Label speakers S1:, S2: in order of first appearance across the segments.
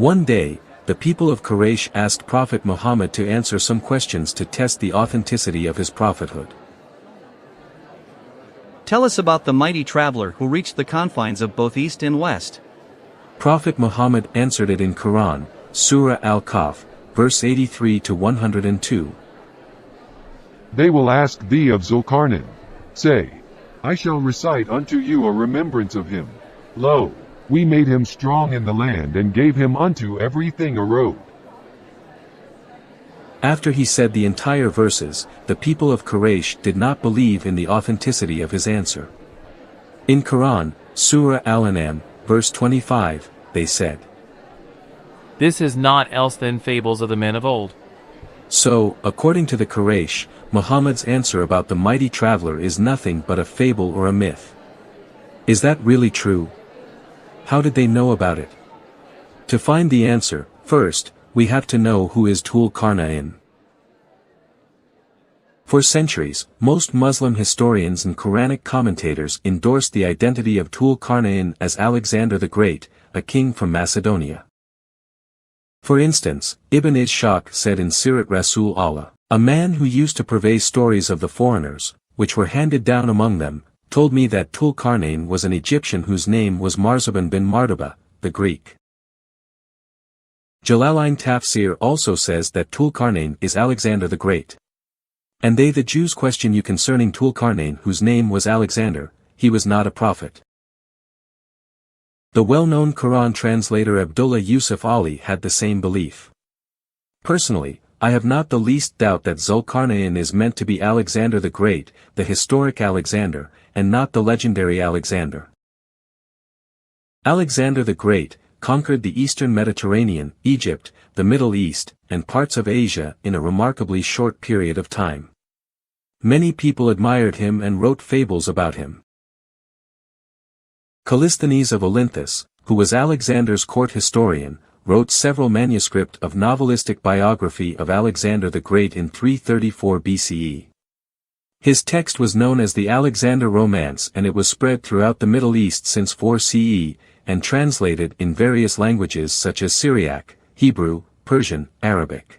S1: One day, the people of Quraysh asked Prophet Muhammad to answer some questions to test the authenticity of his prophethood.
S2: Tell us about the mighty traveler who reached the confines of both East and West.
S1: Prophet Muhammad answered it in Quran, Surah Al-Kahf, verse 83 to 102.
S3: They will ask thee of Zulqarnain. Say, I shall recite unto you a remembrance of him. Lo, we made him strong in the land and gave him unto everything a road.
S1: After he said the entire verses, the people of Quraysh did not believe in the authenticity of his answer. In Quran, Surah Al-An'am, verse 25, they said,
S4: This is not else than fables of the men of old.
S1: So, according to the Quraysh, Muhammad's answer about the mighty traveler is nothing but a fable or a myth. Is that really true? How did they know about it? To find the answer, first, we have to know who is Zulqarnain. For centuries, most Muslim historians and Quranic commentators endorsed the identity of Zulqarnain as Alexander the Great, a king from Macedonia. For instance, Ibn Ishaq said in Sirat Rasul Allah, a man who used to purvey stories of the foreigners, which were handed down among them, told me that Zulqarnain was an Egyptian whose name was Marzaban bin Mardaba, the Greek. Jalalain Tafsir also says that Zulqarnain is Alexander the Great. And they the Jews question you concerning Zulqarnain whose name was Alexander, he was not a prophet. The well-known Quran translator Abdullah Yusuf Ali had the same belief. Personally, I have not the least doubt that Zulqarnain is meant to be Alexander the Great, the historic Alexander, and not the legendary Alexander. Alexander the Great conquered the eastern Mediterranean, Egypt, the Middle East, and parts of Asia in a remarkably short period of time. Many people admired him and wrote fables about him. Callisthenes of Olynthus, who was Alexander's court historian, wrote several manuscripts of novelistic biography of Alexander the Great in 334 BCE. His text was known as the Alexander Romance and it was spread throughout the Middle East since 4 CE, and translated in various languages such as Syriac, Hebrew, Persian, Arabic.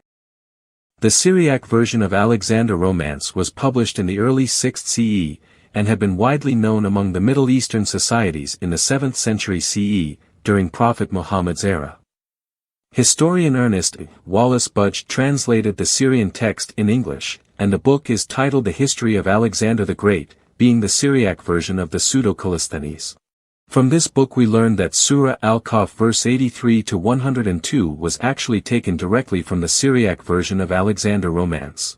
S1: The Syriac version of Alexander Romance was published in the early 6th CE, and had been widely known among the Middle Eastern societies in the 7th century CE, during Prophet Muhammad's era. Historian Ernest Wallace Budge translated the Syrian text in English, and the book is titled The History of Alexander the Great, being the Syriac version of the Pseudo-Callisthenes. From this book we learn that Surah Al-Kahf verse 83 to 102 was actually taken directly from the Syriac version of Alexander Romance.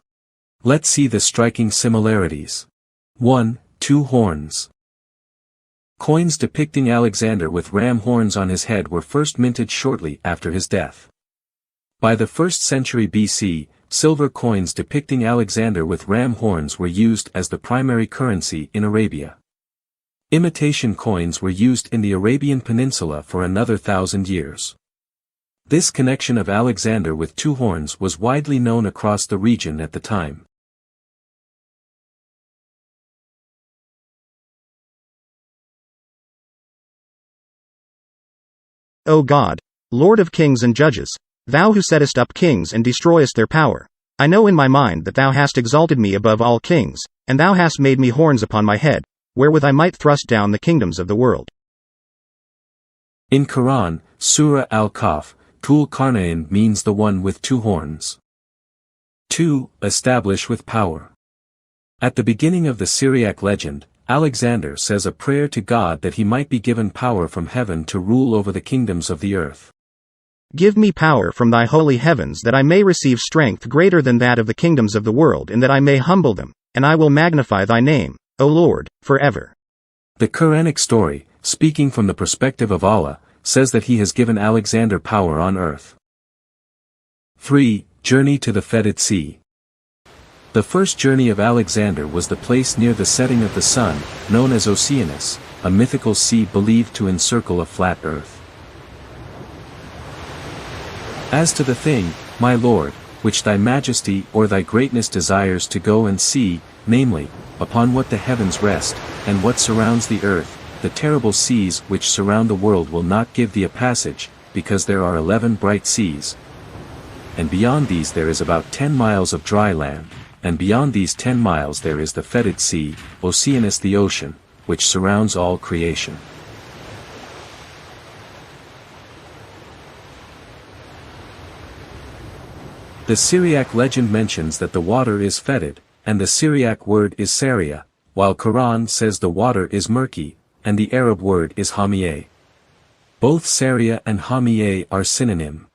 S1: Let's see the striking similarities. 1. 2 horns. Coins depicting Alexander with ram horns on his head were first minted shortly after his death. By the 1st century BC, silver coins depicting Alexander with ram horns were used as the primary currency in Arabia. Imitation coins were used in the Arabian Peninsula for another 1,000 years. This connection of Alexander with 2 horns was widely known across the region at the time.
S5: O God, Lord of kings and judges, thou who settest up kings and destroyest their power, I know in my mind that thou hast exalted me above all kings, and thou hast made me horns upon my head, wherewith I might thrust down the kingdoms of the world.
S1: In Quran, Surah Al-Kahf, Zulqarnain means the one with 2 horns. 2. Establish with power. At the beginning of the Syriac legend, Alexander says a prayer to God that he might be given power from heaven to rule over the kingdoms of the earth.
S5: Give me power from thy holy heavens that I may receive strength greater than that of the kingdoms of the world and that I may humble them, and I will magnify thy name, O Lord, forever.
S1: The Quranic story, speaking from the perspective of Allah, says that he has given Alexander power on earth. 3. Journey to the Fetid Sea. The first journey of Alexander was the place near the setting of the sun, known as Oceanus, a mythical sea believed to encircle a flat earth. As to the thing, my Lord, which thy majesty or thy greatness desires to go and see, namely, upon what the heavens rest, and what surrounds the earth, the terrible seas which surround the world will not give thee a passage, because there are 11 bright seas. And beyond these there is about 10 miles of dry land, and beyond these 10 miles there is the fetid sea, Oceanus the ocean, which surrounds all creation. The Syriac legend mentions that the water is fetid, and the Syriac word is Saria, while Quran says the water is murky, and the Arab word is Hamiyeh. Both Saria and Hamiyeh are synonym.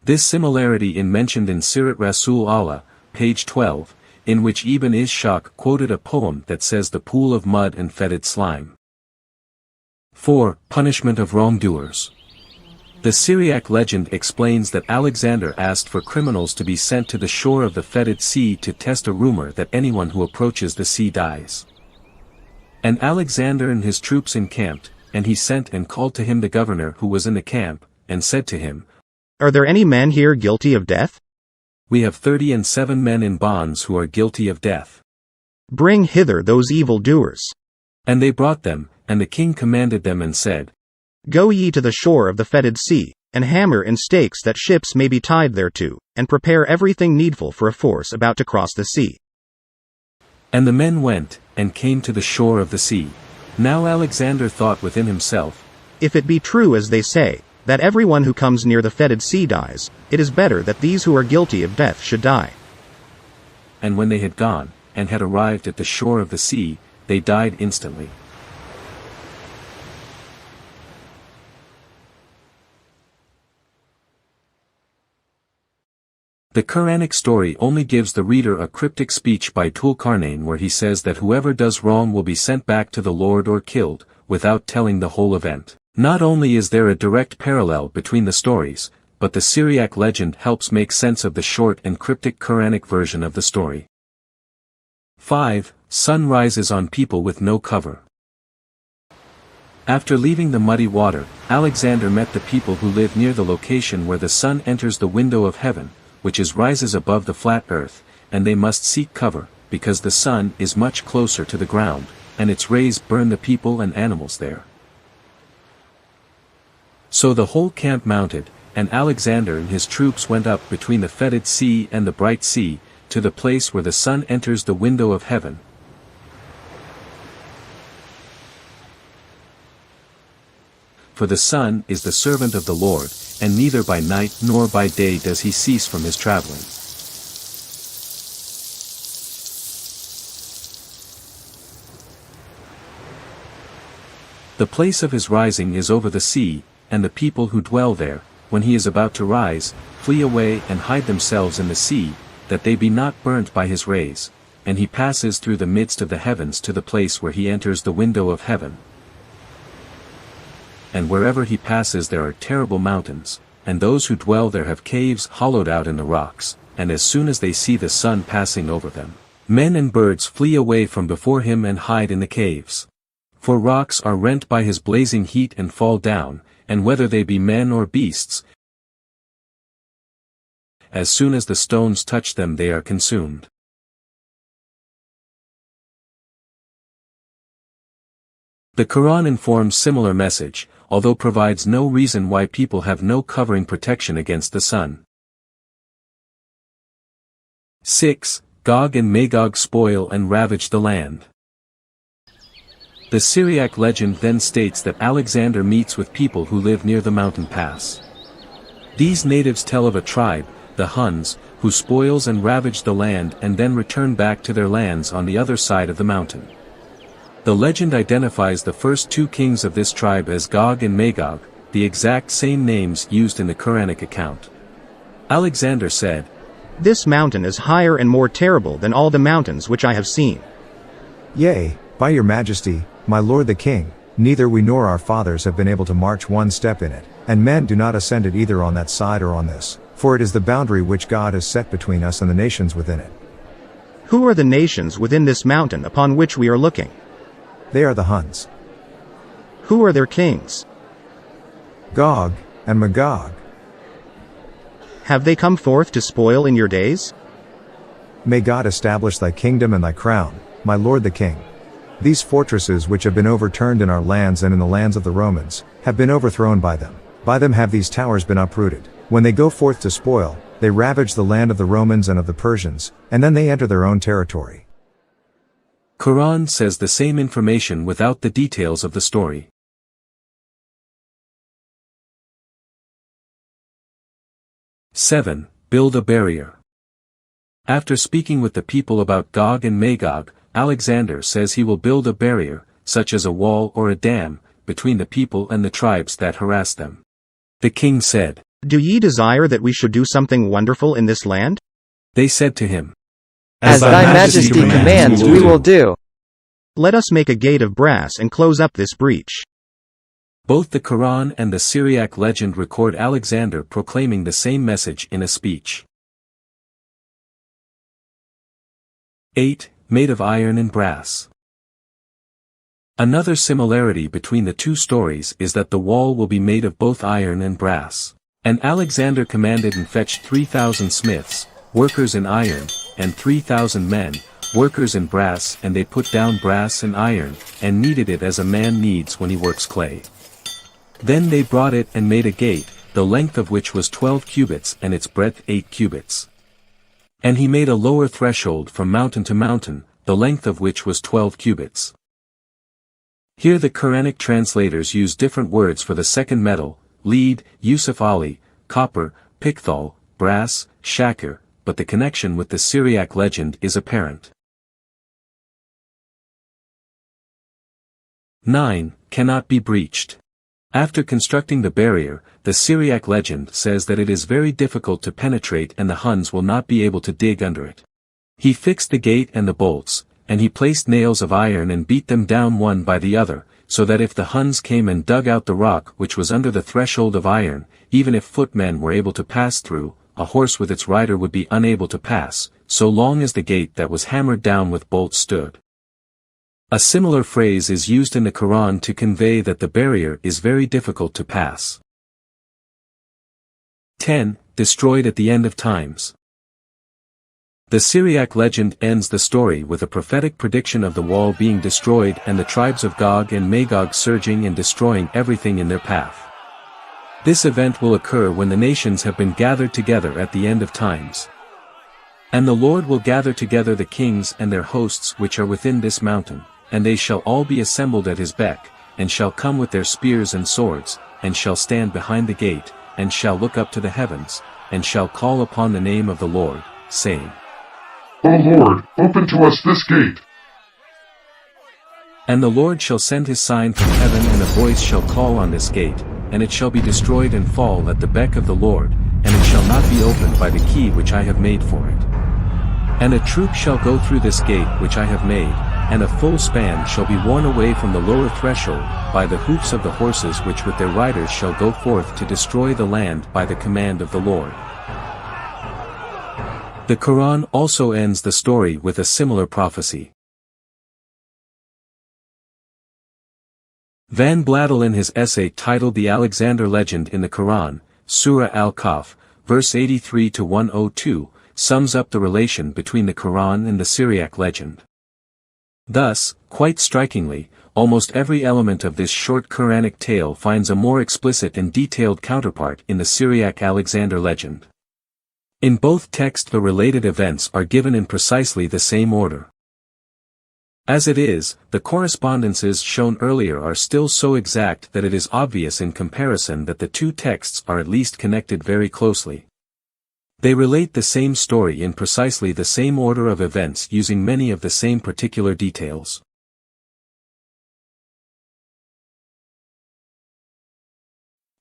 S1: This similarity is mentioned in Sirat Rasul Allah, page 12, in which Ibn Ishaq quoted a poem that says the pool of mud and fetid slime. 4. Punishment of wrongdoers. The Syriac legend explains that Alexander asked for criminals to be sent to the shore of the fetid sea to test a rumor that anyone who approaches the sea dies. And Alexander and his troops encamped, and he sent and called to him the governor who was in the camp, and said to him,
S5: Are there any men here guilty of death?
S1: We have 37 men in bonds who are guilty of death.
S5: Bring hither those evil doers.
S1: And they brought them, and the king commanded them and said,
S5: Go ye to the shore of the fetid sea, and hammer in stakes that ships may be tied thereto, and prepare everything needful for a force about to cross the sea.
S1: And the men went, and came to the shore of the sea. Now Alexander thought within himself,
S5: If it be true as they say, that everyone who comes near the fetid sea dies, it is better that these who are guilty of death should die.
S1: And when they had gone, and had arrived at the shore of the sea, they died instantly. The Quranic story only gives the reader a cryptic speech by Tulkarnain where he says that whoever does wrong will be sent back to the Lord or killed, without telling the whole event. Not only is there a direct parallel between the stories, but the Syriac legend helps make sense of the short and cryptic Quranic version of the story. 5. Sun rises on people with no cover. After leaving the muddy water, Alexander met the people who live near the location where the sun enters the window of heaven, which rises above the flat earth, and they must seek cover, because the sun is much closer to the ground, and its rays burn the people and animals there. So the whole camp mounted, and Alexander and his troops went up between the fetid sea and the bright sea, to the place where the sun enters the window of heaven. For the sun is the servant of the Lord, and neither by night nor by day does he cease from his traveling. The place of his rising is over the sea, and the people who dwell there, when he is about to rise, flee away and hide themselves in the sea, that they be not burnt by his rays, and he passes through the midst of the heavens to the place where he enters the window of heaven. And wherever he passes there are terrible mountains, and those who dwell there have caves hollowed out in the rocks, and as soon as they see the sun passing over them, men and birds flee away from before him and hide in the caves. For rocks are rent by his blazing heat and fall down, and whether they be men or beasts, as soon as the stones touch them they are consumed. The Quran informs similar message, although provides no reason why people have no covering protection against the sun. 6. Gog and Magog spoil and ravage the land. The Syriac legend then states that Alexander meets with people who live near the mountain pass. These natives tell of a tribe, the Huns, who spoils and ravage the land and then return back to their lands on the other side of the mountain. The legend identifies the first two kings of this tribe as Gog and Magog, the exact same names used in the Quranic account. Alexander said,
S5: This mountain is higher and more terrible than all the mountains which I have seen.
S6: Yea, by your majesty, my lord the king, neither we nor our fathers have been able to march one step in it, and men do not ascend it either on that side or on this, for it is the boundary which God has set between us and the nations within it.
S5: Who are the nations within this mountain upon which we are looking?
S6: They are the Huns.
S5: Who are their kings?
S6: Gog and Magog.
S5: Have they come forth to spoil in your days?
S6: May God establish thy kingdom and thy crown, my lord the king. These fortresses which have been overturned in our lands and in the lands of the Romans, have been overthrown by them, By them have these towers been uprooted. When they go forth to spoil, they ravage the land of the Romans and of the Persians, and then they enter their own territory.
S1: Quran says the same information without the details of the story. Seven. Build a barrier. After speaking with the people about Gog and Magog, Alexander says he will build a barrier, such as a wall or a dam, between the people and the tribes that harass them. The king said,
S5: Do ye desire that we should do something wonderful in this land?
S1: They said to him,
S7: As thy majesty commands, we will do.
S5: Let us make a gate of brass and close up this breach.
S1: Both the Quran and the Syriac legend record Alexander proclaiming the same message in a speech. 8. Made of iron and brass. Another similarity between the two stories is that the wall will be made of both iron and brass. And Alexander commanded and fetched 3,000 smiths, workers in iron, and 3,000 men, workers in brass, and they put down brass and iron, and kneaded it as a man kneads when he works clay. Then they brought it and made a gate, the length of which was 12 cubits and its breadth 8 cubits. And he made a lower threshold from mountain to mountain, the length of which was 12 cubits. Here the Quranic translators use different words for the second metal: lead, Yusuf Ali, copper, picthal, brass, shakir, but the connection with the Syriac legend is apparent. 9. Cannot be breached. After constructing the barrier, the Syriac legend says that it is very difficult to penetrate and the Huns will not be able to dig under it. He fixed the gate and the bolts, and he placed nails of iron and beat them down one by the other, so that if the Huns came and dug out the rock which was under the threshold of iron, even if footmen were able to pass through, a horse with its rider would be unable to pass, so long as the gate that was hammered down with bolts stood. A similar phrase is used in the Quran to convey that the barrier is very difficult to pass. 10. Destroyed at the end of times. The Syriac legend ends the story with a prophetic prediction of the wall being destroyed and the tribes of Gog and Magog surging and destroying everything in their path. This event will occur when the nations have been gathered together at the end of times. And the Lord will gather together the kings and their hosts which are within this mountain, and they shall all be assembled at his beck, and shall come with their spears and swords, and shall stand behind the gate, and shall look up to the heavens, and shall call upon the name of the Lord, saying,
S3: O Lord, open to us this gate.
S1: And the Lord shall send his sign from heaven, and a voice shall call on this gate, and it shall be destroyed and fall at the beck of the Lord, and it shall not be opened by the key which I have made for it. And a troop shall go through this gate which I have made, and a full span shall be worn away from the lower threshold, by the hoofs of the horses which with their riders shall go forth to destroy the land by the command of the Lord. The Quran also ends the story with a similar prophecy. Van Bladel in his essay titled The Alexander Legend in the Quran, Surah Al-Kahf, verse 83 to 102, sums up the relation between the Quran and the Syriac legend. Thus, quite strikingly, almost every element of this short Quranic tale finds a more explicit and detailed counterpart in the Syriac Alexander legend. In both texts the related events are given in precisely the same order. As it is, the correspondences shown earlier are still so exact that it is obvious in comparison that the two texts are at least connected very closely. They relate the same story in precisely the same order of events using many of the same particular details.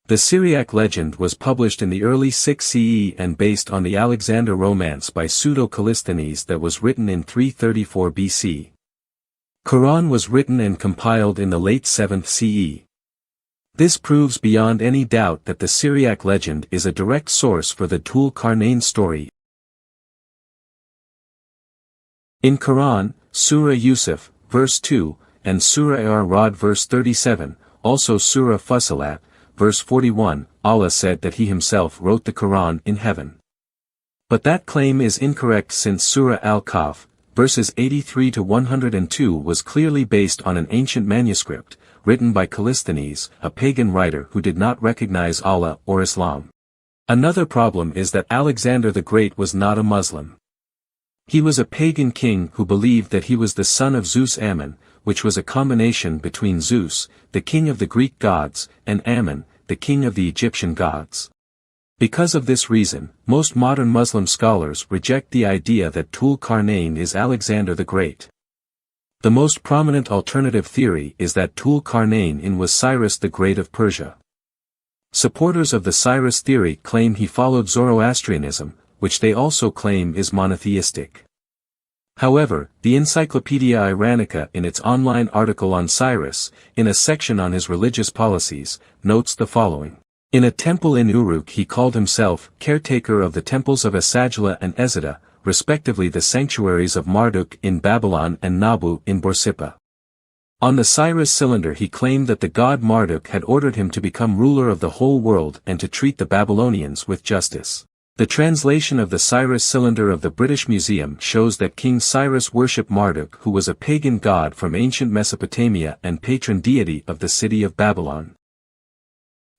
S1: The Syriac legend was published in the early 6th CE and based on the Alexander romance by Pseudo-Callisthenes that was written in 334 BC. Quran was written and compiled in the late 7th CE. This proves beyond any doubt that the Syriac legend is a direct source for the Al-Qarnayn story. In Quran, Surah Yusuf, verse 2, and Surah Ar-Ra'd verse 37, also Surah Fussilat, verse 41, Allah said that he himself wrote the Quran in heaven. But that claim is incorrect since Surah Al-Kahf, verses 83 to 102 was clearly based on an ancient manuscript, written by Callisthenes, a pagan writer who did not recognize Allah or Islam. Another problem is that Alexander the Great was not a Muslim. He was a pagan king who believed that he was the son of Zeus Ammon, which was a combination between Zeus, the king of the Greek gods, and Ammon, the king of the Egyptian gods. Because of this reason, most modern Muslim scholars reject the idea that Tul-Qarnayn is Alexander the Great. The most prominent alternative theory is that Tul-Qarnayn was Cyrus the Great of Persia. Supporters of the Cyrus theory claim he followed Zoroastrianism, which they also claim is monotheistic. However, the Encyclopedia Iranica in its online article on Cyrus, in a section on his religious policies, notes the following. In a temple in Uruk he called himself caretaker of the temples of Esagila and Ezida, respectively the sanctuaries of Marduk in Babylon and Nabu in Borsippa. On the Cyrus cylinder he claimed that the god Marduk had ordered him to become ruler of the whole world and to treat the Babylonians with justice. The translation of the Cyrus cylinder of the British Museum shows that King Cyrus worshipped Marduk, who was a pagan god from ancient Mesopotamia and patron deity of the city of Babylon.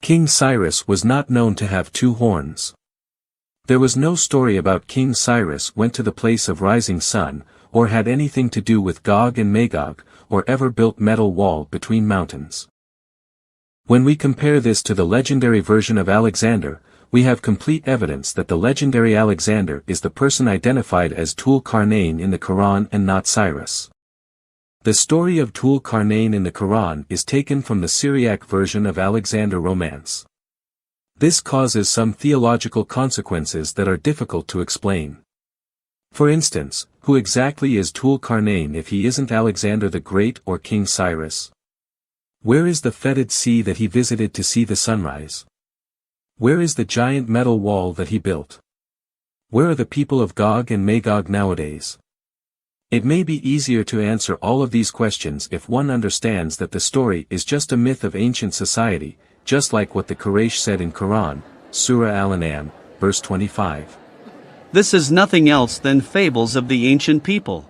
S1: King Cyrus was not known to have two horns. There was no story about King Cyrus went to the place of rising sun, or had anything to do with Gog and Magog, or ever built metal wall between mountains. When we compare this to the legendary version of Alexander, we have complete evidence that the legendary Alexander is the person identified as Tul-Qarnayn in the Quran and not Cyrus. The story of Tul-Qarnayn in the Quran is taken from the Syriac version of Alexander romance. This causes some theological consequences that are difficult to explain. For instance, who exactly is Tul-Qarnayn if he isn't Alexander the Great or King Cyrus? Where is the fetid sea that he visited to see the sunrise? Where is the giant metal wall that he built? Where are the people of Gog and Magog nowadays? It may be easier to answer all of these questions if one understands that the story is just a myth of ancient society, just like what the Quraysh said in Quran, Surah Al-An'am, verse 25.
S2: This is nothing else than fables of the ancient people.